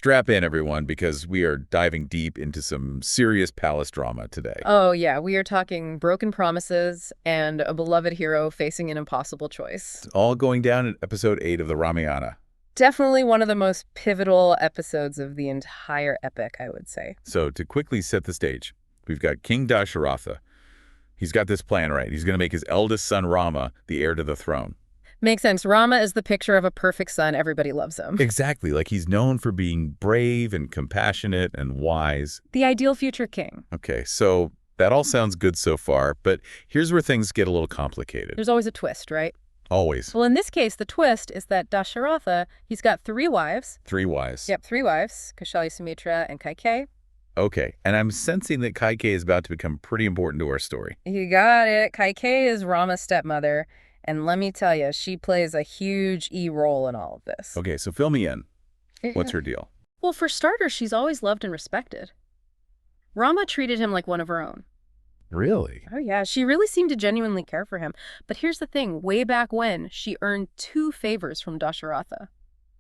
Strap in, everyone, because we are diving deep into some serious palace drama today. Oh, yeah, we are talking broken promises and a beloved hero facing an impossible choice. It's all going down in episode 8 of the Ramayana. Definitely one of the most pivotal episodes of the entire epic, I would say. So to quickly set the stage, we've got King Dasharatha. He's got this plan, right? He's going to make his eldest son, Rama, the heir to the throne. Makes sense. Rama is the picture of a perfect son. Everybody loves him. Exactly. Like he's known for being brave and compassionate and wise. The ideal future king. Okay, so that all sounds good so far, but here's where things get a little complicated. There's always a twist, right? Always. Well, in this case, the twist is that Dasharatha, he's got 3 wives. 3 wives. Yep, 3 wives, Kaushalya, Sumitra, and Kaikeyi. Okay, and I'm sensing that Kaikeyi is about to become pretty important to our story. You got it. Kaikeyi is Rama's stepmother, and let me tell you, she plays a huge role in all of this. Okay, so fill me in. What's her deal? Well, for starters, she's always loved and respected. Rama treated him like one of her own. Really? Oh, yeah. She really seemed to genuinely care for him. But here's the thing. Way back when, she earned 2 favors from Dasharatha.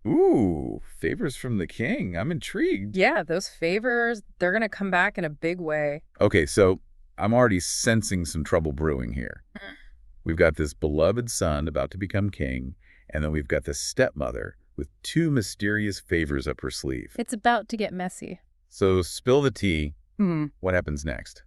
Ooh, favors from the king. I'm intrigued. Yeah, those favors, they're going to come back in a big way. Okay, so I'm already sensing some trouble brewing here. We've got this beloved son about to become king, and then we've got this stepmother with 2 mysterious favors up her sleeve. It's about to get messy. So spill the tea. What happens next?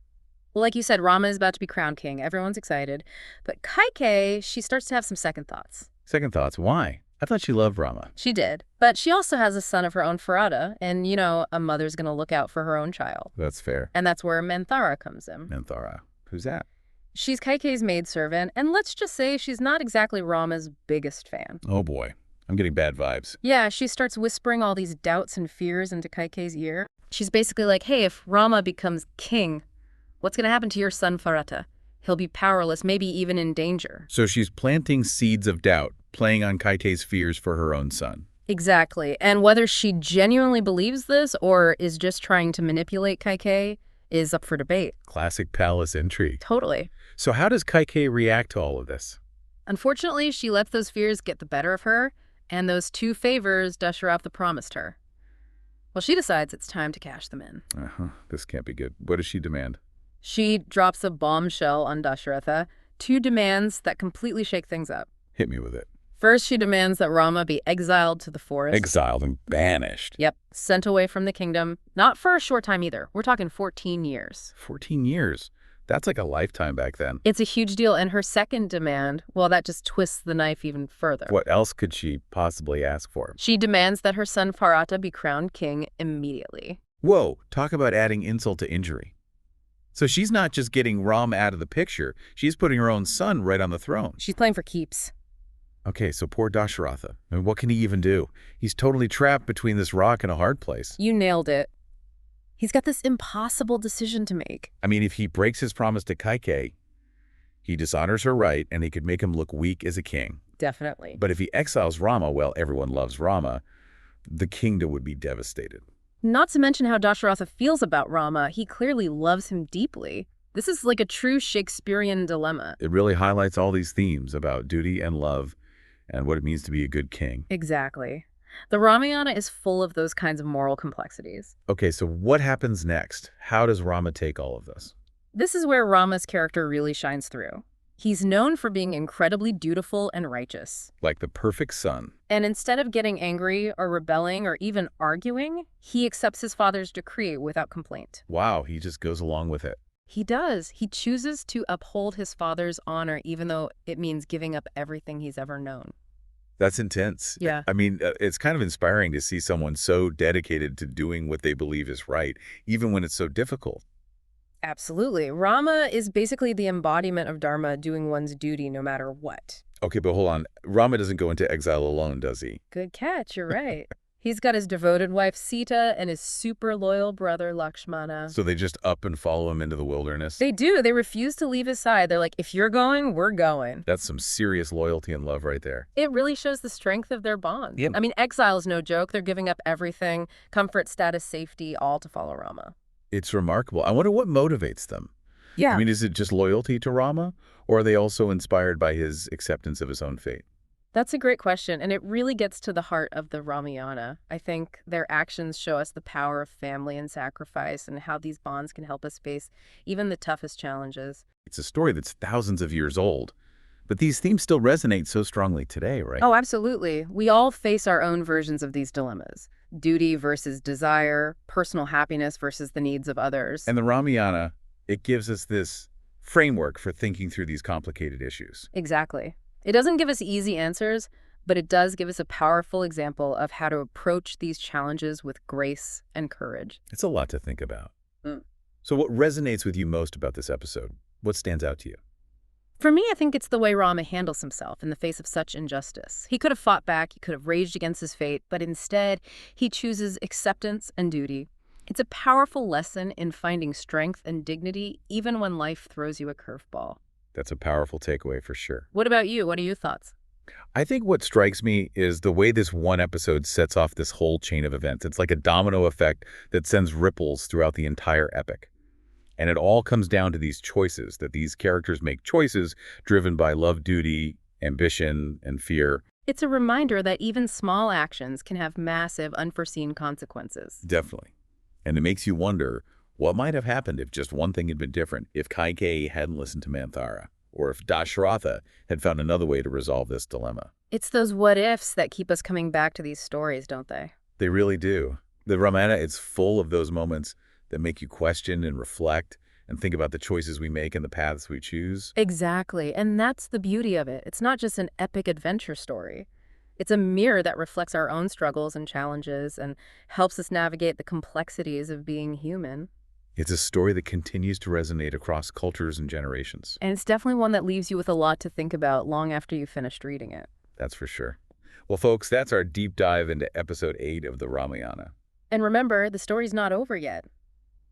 Well, like you said, Rama is about to be crowned king. Everyone's excited. But Kaikeyi, she starts to have some second thoughts. Second thoughts. Why? I thought she loved Rama. She did. But she also has a son of her own, Bharata. And, you know, a mother's going to look out for her own child. That's fair. And that's where Manthara comes in. Manthara. Who's that? She's Kaikeyi's maidservant. And let's just say she's not exactly Rama's biggest fan. Oh, boy. I'm getting bad vibes. Yeah, she starts whispering all these doubts and fears into Kaikeyi's ear. She's basically like, hey, if Rama becomes king, what's going to happen to your son, Bharata? He'll be powerless, maybe even in danger. So she's planting seeds of doubt, playing on Kaikeyi's fears for her own son. Exactly. And whether she genuinely believes this or is just trying to manipulate Kaikeyi is up for debate. Classic palace intrigue. Totally. So how does Kaikeyi react to all of this? Unfortunately, she lets those fears get the better of her, and those 2 favors Dasharatha promised her. Well, she decides it's time to cash them in. This can't be good. What does she demand? She drops a bombshell on Dasharatha, 2 demands that completely shake things up. Hit me with it. First, she demands that Rama be exiled to the forest. Exiled and banished. Yep, sent away from the kingdom. Not for a short time either. We're talking 14 years. 14 years. That's like a lifetime back then. It's a huge deal. And her second demand, well, that just twists the knife even further. What else could she possibly ask for? She demands that her son Bharata be crowned king immediately. Whoa, talk about adding insult to injury. So she's not just getting Ram out of the picture, she's putting her own son right on the throne. She's playing for keeps. Okay, so poor Dasharatha. I mean, what can he even do? He's totally trapped between this rock and a hard place. You nailed it. He's got this impossible decision to make. I mean, if he breaks his promise to Kaikeyi, he dishonors her right, and he could make him look weak as a king. Definitely. But if he exiles Rama, well, everyone loves Rama, the kingdom would be devastated. Not to mention how Dasharatha feels about Rama. He clearly loves him deeply. This is like a true Shakespearean dilemma. It really highlights all these themes about duty and love and what it means to be a good king. Exactly. The Ramayana is full of those kinds of moral complexities. Okay, so what happens next? How does Rama take all of this? This is where Rama's character really shines through. He's known for being incredibly dutiful and righteous. Like the perfect son. And instead of getting angry or rebelling or even arguing, he accepts his father's decree without complaint. Wow, he just goes along with it. He does. He chooses to uphold his father's honor, even though it means giving up everything he's ever known. That's intense. Yeah. I mean, it's kind of inspiring to see someone so dedicated to doing what they believe is right, even when it's so difficult. Absolutely. Rama is basically the embodiment of Dharma, doing one's duty no matter what. Okay, but hold on. Rama doesn't go into exile alone, does he? Good catch. You're right. He's got his devoted wife, Sita, and his super loyal brother, Lakshmana. So they just up and follow him into the wilderness? They do. They refuse to leave his side. They're like, if you're going, we're going. That's some serious loyalty and love right there. It really shows the strength of their bond. Yep. I mean, exile is no joke. They're giving up everything, comfort, status, safety, all to follow Rama. It's remarkable. I wonder what motivates them. Yeah. I mean, is it just loyalty to Rama, or are they also inspired by his acceptance of his own fate? That's a great question, and it really gets to the heart of the Ramayana. I think their actions show us the power of family and sacrifice and how these bonds can help us face even the toughest challenges. It's a story that's thousands of years old, but these themes still resonate so strongly today, right? Oh, absolutely. We all face our own versions of these dilemmas. Duty versus desire, personal happiness versus the needs of others. And the Ramayana, it gives us this framework for thinking through these complicated issues. Exactly. It doesn't give us easy answers, but it does give us a powerful example of how to approach these challenges with grace and courage. It's a lot to think about. Mm. So what resonates with you most about this episode? What stands out to you? For me, I think it's the way Rama handles himself in the face of such injustice. He could have fought back, he could have raged against his fate, but instead, he chooses acceptance and duty. It's a powerful lesson in finding strength and dignity even when life throws you a curveball. That's a powerful takeaway for sure. What about you? What are your thoughts? I think what strikes me is the way this one episode sets off this whole chain of events. It's like a domino effect that sends ripples throughout the entire epic. And it all comes down to these choices, that these characters make choices driven by love, duty, ambition, and fear. It's a reminder that even small actions can have massive, unforeseen consequences. Definitely. And it makes you wonder what might have happened if just one thing had been different, if Kaikeyi hadn't listened to Manthara, or if Dasharatha had found another way to resolve this dilemma. It's those what-ifs that keep us coming back to these stories, don't they? They really do. The Ramayana is full of those moments that make you question and reflect and think about the choices we make and the paths we choose. Exactly, and that's the beauty of it. It's not just an epic adventure story. It's a mirror that reflects our own struggles and challenges and helps us navigate the complexities of being human. It's a story that continues to resonate across cultures and generations. And it's definitely one that leaves you with a lot to think about long after you've finished reading it. That's for sure. Well, folks, that's our deep dive into episode 8 of the Ramayana. And remember, the story's not over yet.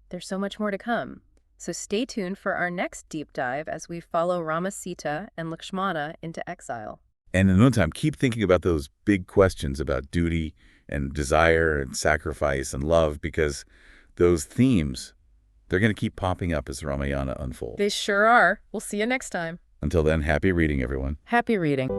There's so much more to come. So stay tuned for our next deep dive as we follow Rama, Sita, and Lakshmana into exile. And in the meantime, keep thinking about those big questions about duty and desire and sacrifice and love, because those themes, they're going to keep popping up as the Ramayana unfolds. They sure are. We'll see you next time. Until then, happy reading, everyone. Happy reading.